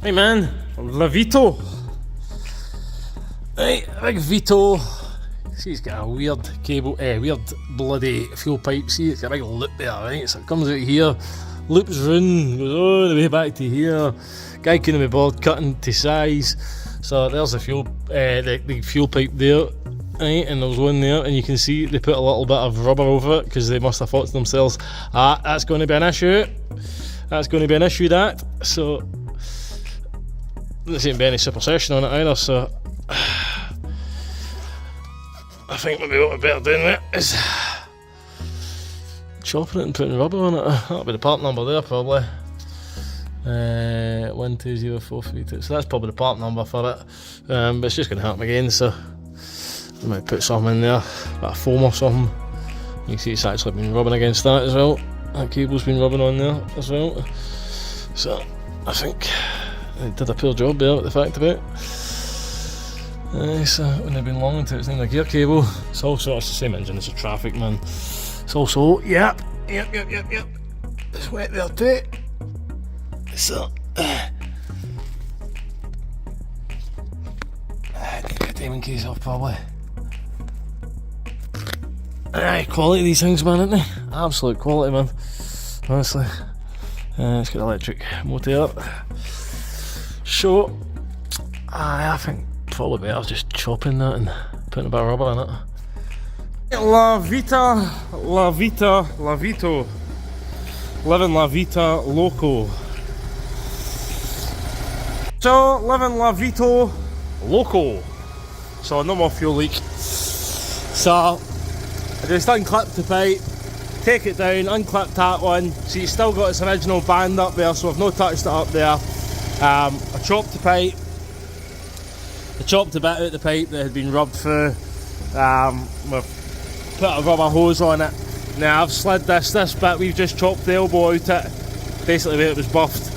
Hey man, Vito. Right, big Vito. See, he's got a weird cable, weird bloody fuel pipe. See, it's got a big loop there, right? So it comes out here, loops round, goes all the way back to here. Guy couldn't be bothered cutting to size. So there's the fuel, the fuel pipe there, right? And there's one there, and you can see they put a little bit of rubber over it because they must have thought to themselves, that's going to be an issue. That's going to be an issue. That so. There seems to be any superstition on it either, so I think maybe what we're better doing with it is chopping it and putting rubber on it. That'll be the part number there, probably. 120432. So that's probably the part number for it. But it's just going to happen again, so I might put something in there, a bit of foam or something. You can see it's actually been rubbing against that as well. That cable's been rubbing on there as well. So I think they did a poor job there with the fact of it. So when they've been long into it's named a gear cable. It's also, it's the same engine as a Traffic, man. It's also, yep. It's wet there too. So get the timing case off probably. Quality of these things, man, isn't they? Absolute quality, man. Honestly. It's got electric motor. So, I think probably better just chopping that and putting a bit of rubber in it. La Vita, Vito. Living La Vita Loco. So, living La Vito Loco. So, no more fuel leak. So, I just unclipped the pipe, take it down, unclipped that one. See, it's still got its original band up there, so I've not touched it up there. I chopped the pipe. I chopped a bit out the pipe that had been rubbed through. We've put a rubber hose on it. Now I've slid this bit, we've just chopped the elbow out it, basically where it was buffed,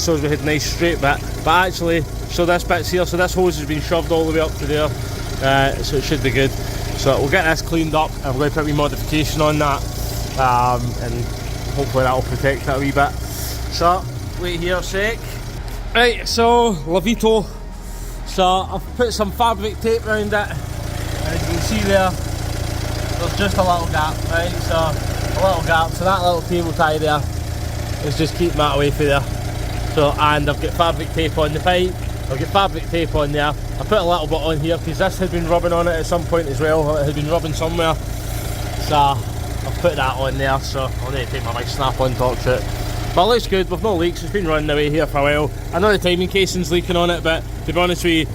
so we had a nice straight bit. But actually, so this bit's here, so this hose has been shoved all the way up to there, so it should be good. So we'll get this cleaned up, and we're going to put a wee modification on that, and hopefully that'll protect it a wee bit. So, wait here a sec. Right, so, La Vito. So, I've put some fabric tape around it, and as you can see there's just a little gap, right? So, a little gap, so that little cable tie there is just keeping that away from there. So, and I've got fabric tape on the pipe, I've got fabric tape on there. I put a little bit on here because this had been rubbing on it at some point as well, it had been rubbing somewhere. So, I've put that on there, so I'll need to take my big snap-on torch out. But it looks good, we've no leaks, it's been running away here for a while. I know the timing casing's leaking on it, but to be honest with you,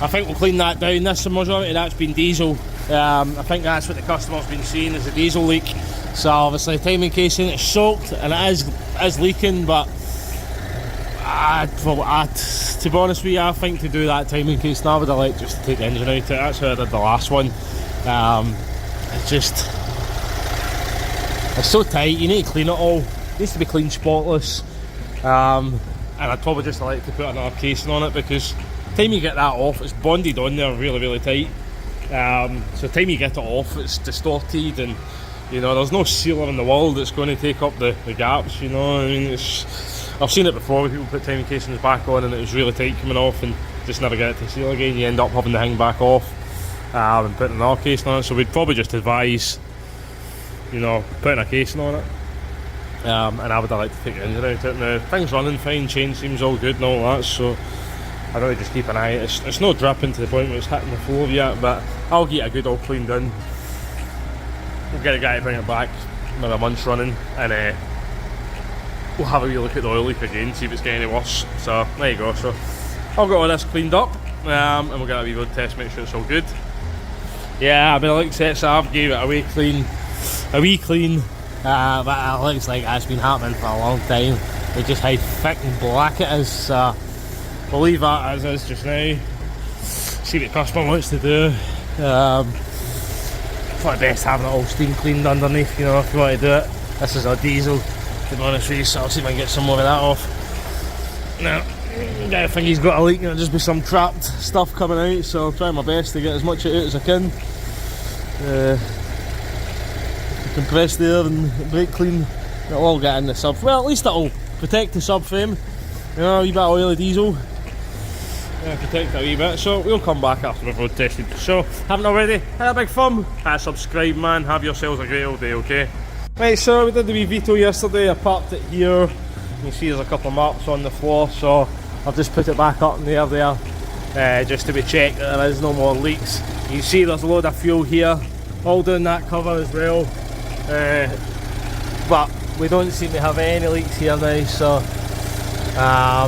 I think we'll clean that down. This majority of that's been diesel. I think that's what the customer's been seeing, is a diesel leak. So obviously the timing casing is soaked and it is leaking, but to be honest with you, I think to do that timing casing, I would have liked just to take the engine out. That's how I did the last one. It's so tight, you need to clean it all. It needs to be clean, spotless, and I'd probably just like to put another casing on it, because the time you get that off, it's bonded on there really tight. So the time you get it off, it's distorted, and you know, there's no sealer in the world that's going to take up the gaps, you know. I mean, I've seen it before where people put timing casings back on and it was really tight coming off and just never get it to seal again. You end up having to hang back off and putting another casing on it. So we'd probably just advise, you know, putting a casing on it. And I would have liked to take the engine out of it. Now, things running fine, chain seems all good and all that, so I'd really just keep an eye. It's no dripping to the point where it's hitting the floor yet, but I'll get a good all cleaned in. We'll get a guy to bring it back with a month's running, and we'll have a wee look at the oil leak again, see if it's getting any worse. So there you go. So I'll get all this cleaned up, and we'll get a wee road test, make sure it's all good. Yeah, I mean, like I said, so I've gave it a wee clean, but it looks like it's been happening for a long time. It's just how thick and black it is. So we'll leave that as is just now. See what the customer wants to do. Probably best having it all steam cleaned underneath, you know, if you want to do it. This is a diesel, to be honest with you, so I'll see if I can get some more of that off. Now, I think he's got a leak, and it'll just be some trapped stuff coming out, so I'll try my best to get as much out as I can. Compress the air and brake clean, it'll all get in the sub. Well, at least it'll protect the subframe. You know, a wee bit of oily diesel. Yeah, protect that a wee bit. So we'll come back after we've road tested. So, haven't already, hit a big thumb, hit subscribe, man. Have yourselves a great old day, okay? Right, so we did the wee Vito yesterday. I parked it here. You can see there's a couple of marks on the floor, so I've just put it back up in the air there, just to be checked that there is no more leaks. You can see there's a load of fuel here, all down that cover as well. But we don't seem to have any leaks here now, so I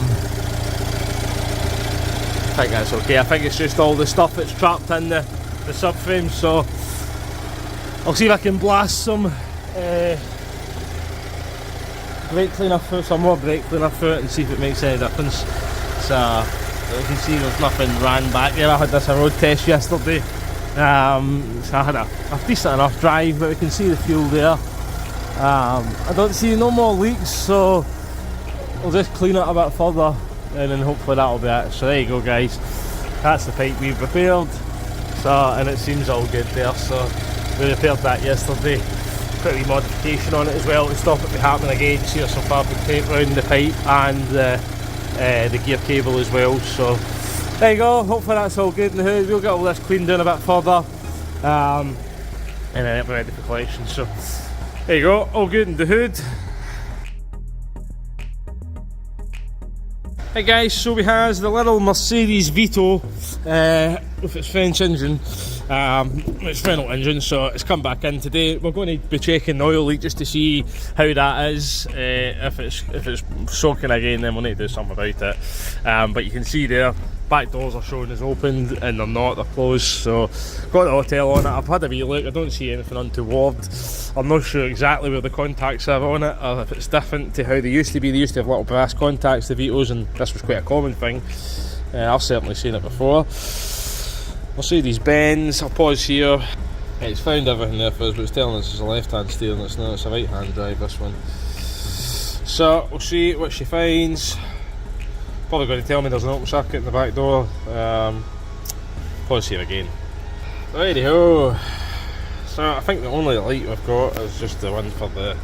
think that's okay. I think it's just all the stuff that's trapped in the subframe, so I'll see if I can blast some brake cleaner through, some more brake cleaner through it, and see if it makes any difference. So you can see there's nothing ran back there. I had this a road test yesterday, so I had a decent enough drive, but we can see the fuel there. I don't see no more leaks, so we'll just clean it a bit further and then hopefully that'll be it. So there you go, guys, that's the pipe we've repaired, so, and it seems all good there. So we repaired that yesterday, put a wee modification on it as well to stop it from happening again. See, there's some fabric tape around the pipe and the gear cable as well. So there you go, hopefully that's all good in the hood. We'll get all this cleaned down a bit further, and then it'll be ready for collection. So there you go, all good in the hood. Hey guys, so we has the little Mercedes Vito with its French engine, its Renault engine, so it's come back in today. We're going to be checking the oil leak just to see how that is. If it's soaking again, then we'll need to do something about it. But you can see there, back doors are showing as opened and they're not, they're closed. So got the autel on it. I've had a wee look, I don't see anything untoward. I'm not sure exactly where the contacts are on it, or if it's different to how they used to be. They used to have little brass contacts, the Vitos, and this was quite a common thing. I've certainly seen it before. Mercedes Benz, I'll pause here. It's found everything there for us, but it's telling us it's a left hand steering, it's not, it's a right hand drive, this one. So we'll see what she finds. Probably going to tell me there's an open circuit in the back door. Pause here again. Righty-ho. So I think the only light we've got is just the one for the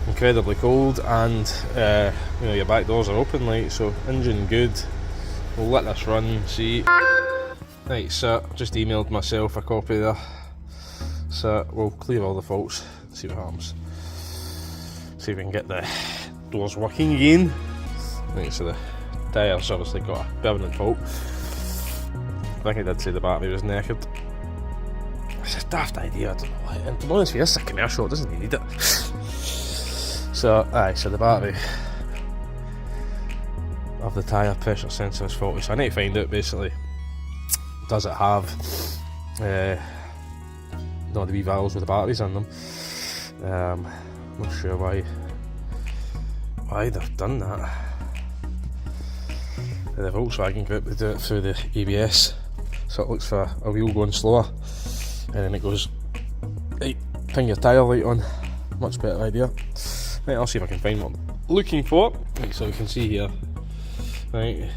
incredibly cold, and you know, your back doors are open light, so engine good. We'll let this run, see. Right, so just emailed myself a copy there. So we'll clear all the faults, see what happens. See if we can get the doors working again. Right, so the tyre's obviously got a permanent fault. I think I did say the battery was knackered. It's a daft idea, I don't know why. And to be honest with you, this is a commercial, it doesn't need it. So, so the battery of the tyre pressure sensor is faulty, so I need to find out basically, does it have the wee valves with the batteries in them. I'm not sure why they've done that. The Volkswagen group, they do it through the ABS, so it looks for a wheel going slower, and then it goes, right, ping your tyre light on. Much better idea. Right, I'll see if I can find what I'm looking for. Right, so you can see here, right,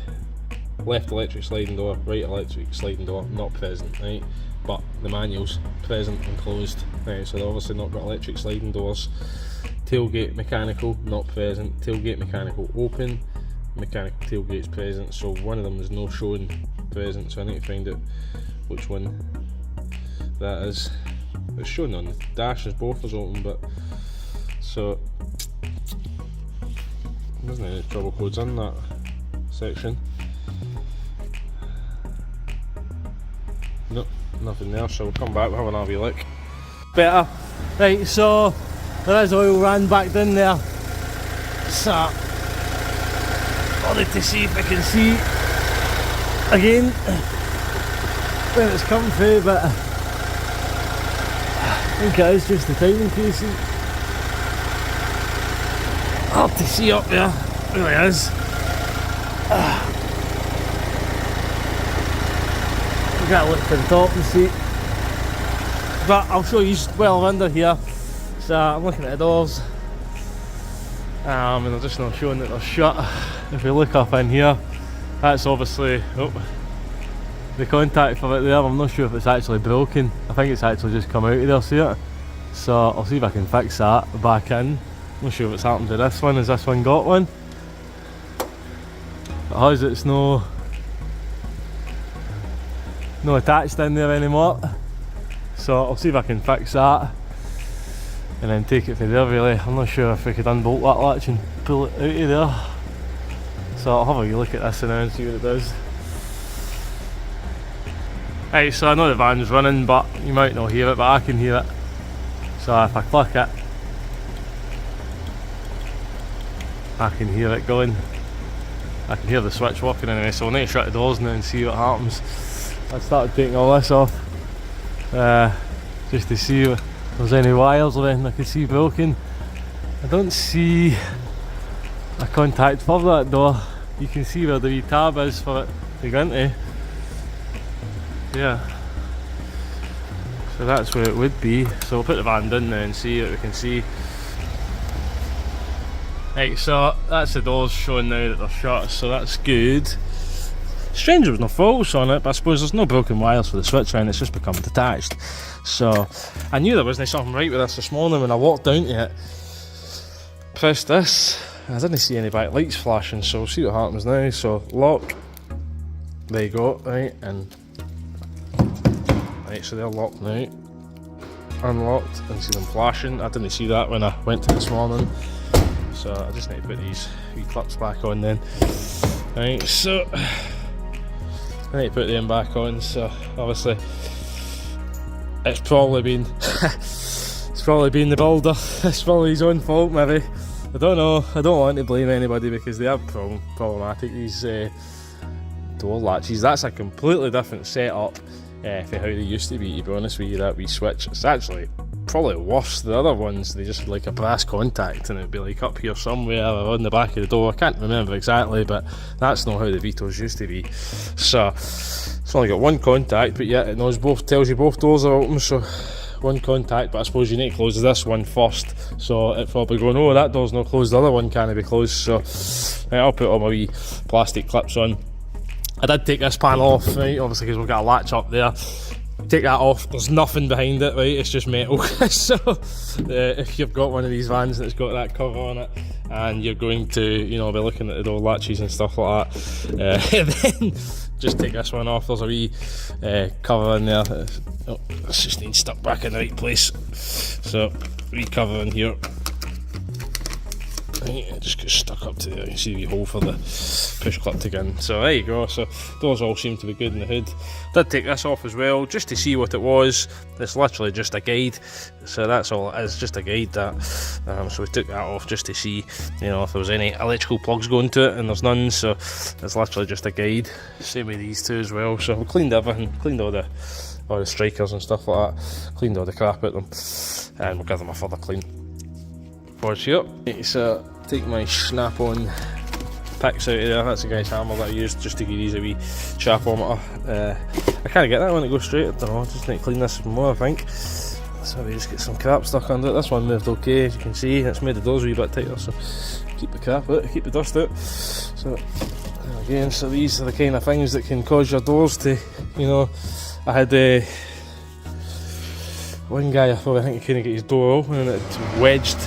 left electric sliding door, right electric sliding door, not present, right, but the manual's present and closed, right, so they've obviously not got electric sliding doors. Tailgate mechanical, not present. Tailgate mechanical open, mechanical tailgate's present, so one of them is no showing present, so I need to find out which one that is. It's shown on the dash as both is open, but so there's no any trouble codes in that section. Nope, nothing there, so we'll come back, we'll have another wee look. Better. Right, so there is oil ran back down there, so I'll need to see if I can see again where it's come through, but I think it is just the timing casing. Hard to see up there, it really is. We've got to look for the top and see, but I'll show you well under here. So I'm looking at the doors, and they're just not showing that they're shut. If you look up in here, that's obviously the contact for it there. I'm not sure if it's actually broken. I think it's actually just come out of there, see it? So I'll see if I can fix that back in. I'm not sure if it's happened to this one. Has this one got one? because it's no attached in there anymore. So I'll see if I can fix that and then take it from there really. I'm not sure if we could unbolt that latch and pull it out of there. So I'll have a wee look at this now and see what it does. Right, so I know the van's running, but you might not hear it, but I can hear it. So if I click it, I can hear it going. I can hear the switch working anyway, so we'll need to shut the doors now and see what happens. I started taking all this off just to see if there's any wires or anything I could see broken. I don't see a contact for that door. You can see where the wee tab is for it to go into. Yeah. So that's where it would be. So we'll put the van down now and see what we can see. Right, so that's the doors showing now that they're shut, so that's good. Strange there was no faults on it, but I suppose there's no broken wires for the switch around, it's just become detached. So I knew there wasn't something right with this morning when I walked down to it. Pressed this, I didn't see any back lights flashing, so we'll see what happens now. So lock, there you go, right, and right, so they're locked now. Unlocked and see them flashing. I didn't see that when I went to this morning. So I just need to put these wee clips back on then. Right, so I need to put them back on, so obviously it's probably been the builder. It's probably his own fault maybe. I don't know, I don't want to blame anybody because they are problematic, these door latches. That's a completely different setup for how they used to be honest with you, that wee switch. It's actually probably worse. The other ones, they just had like a brass contact and it'd be like up here somewhere or on the back of the door. I can't remember exactly, but that's not how the Vitos used to be. So it's only got one contact, but yet it knows both, tells you both doors are open, so one contact. But I suppose you need to close this one first, so it's probably going, oh, that door's not closed, the other one can't be closed. So right, I'll put all my wee plastic clips on. I did take this panel off, right, obviously because we've got a latch up there. Take that off, there's nothing behind it, right, it's just metal. So if you've got one of these vans that's got that cover on it and you're going to, you know, be looking at the door latches and stuff like that, then just take this one off. There's a wee cover in there. Oh, this just needs stuck back in the right place. So wee cover in here. Right, it just gets stuck up to there. You can see the hole for the push clip to get in. So there you go. So those all seem to be good in the hood. Did take this off as well just to see what it was. It's literally just a guide, so that's all it is, just a guide. That so we took that off just to see, you know, if there was any electrical plugs going to it, and there's none. So it's literally just a guide. Same with these two as well. So we cleaned everything, cleaned all the strikers and stuff like that, cleaned all the crap out them, and we'll give them a further clean. Boards here. So take my snap-on picks out of there. That's the guy's hammer that I used just to give these a wee chapometer. I can't get that one to go straight. I don't know, I just need to clean this some more, I think. So we just get some crap stuck under it. This one moved okay, as you can see. It's made the doors a wee bit tighter, so keep the crap out, keep the dust out. So again, so these are the kind of things that can cause your doors to, you know, I had one guy, I think he couldn't get his door open and it wedged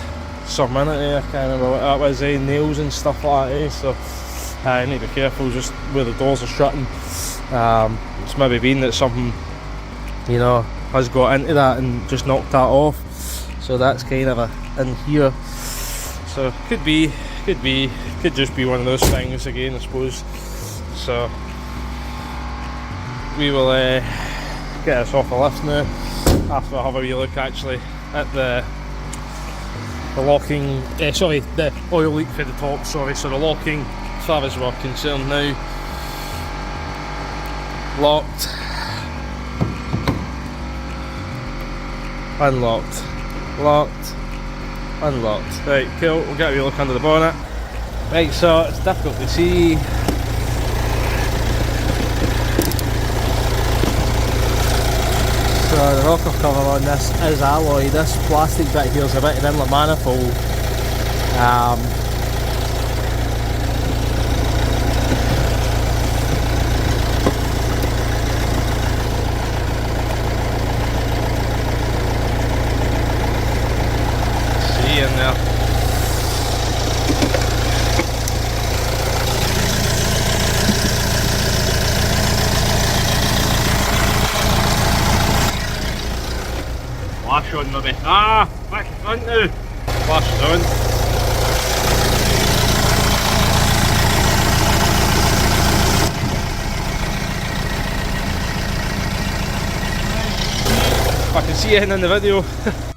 some in it. I can't remember what that was, nails and stuff like that. So I need to be careful just where the doors are shutting. It's maybe been that something, you know, has got into that and just knocked that off. So that's kind of in here. So could just be one of those things again, I suppose. So we will get us off the lift now after I have a wee look actually at the locking, the oil leak for the top, so the locking, as far as we're concerned now, locked, unlocked, locked, unlocked. Right, cool, we'll get a wee look under the bonnet. Right, so it's difficult to see. So the rocker cover on this is alloy. This plastic bit here is a bit of inlet manifold. See in there. maybe. Ah, back in front now. Flash is on. If I can see anything in the video.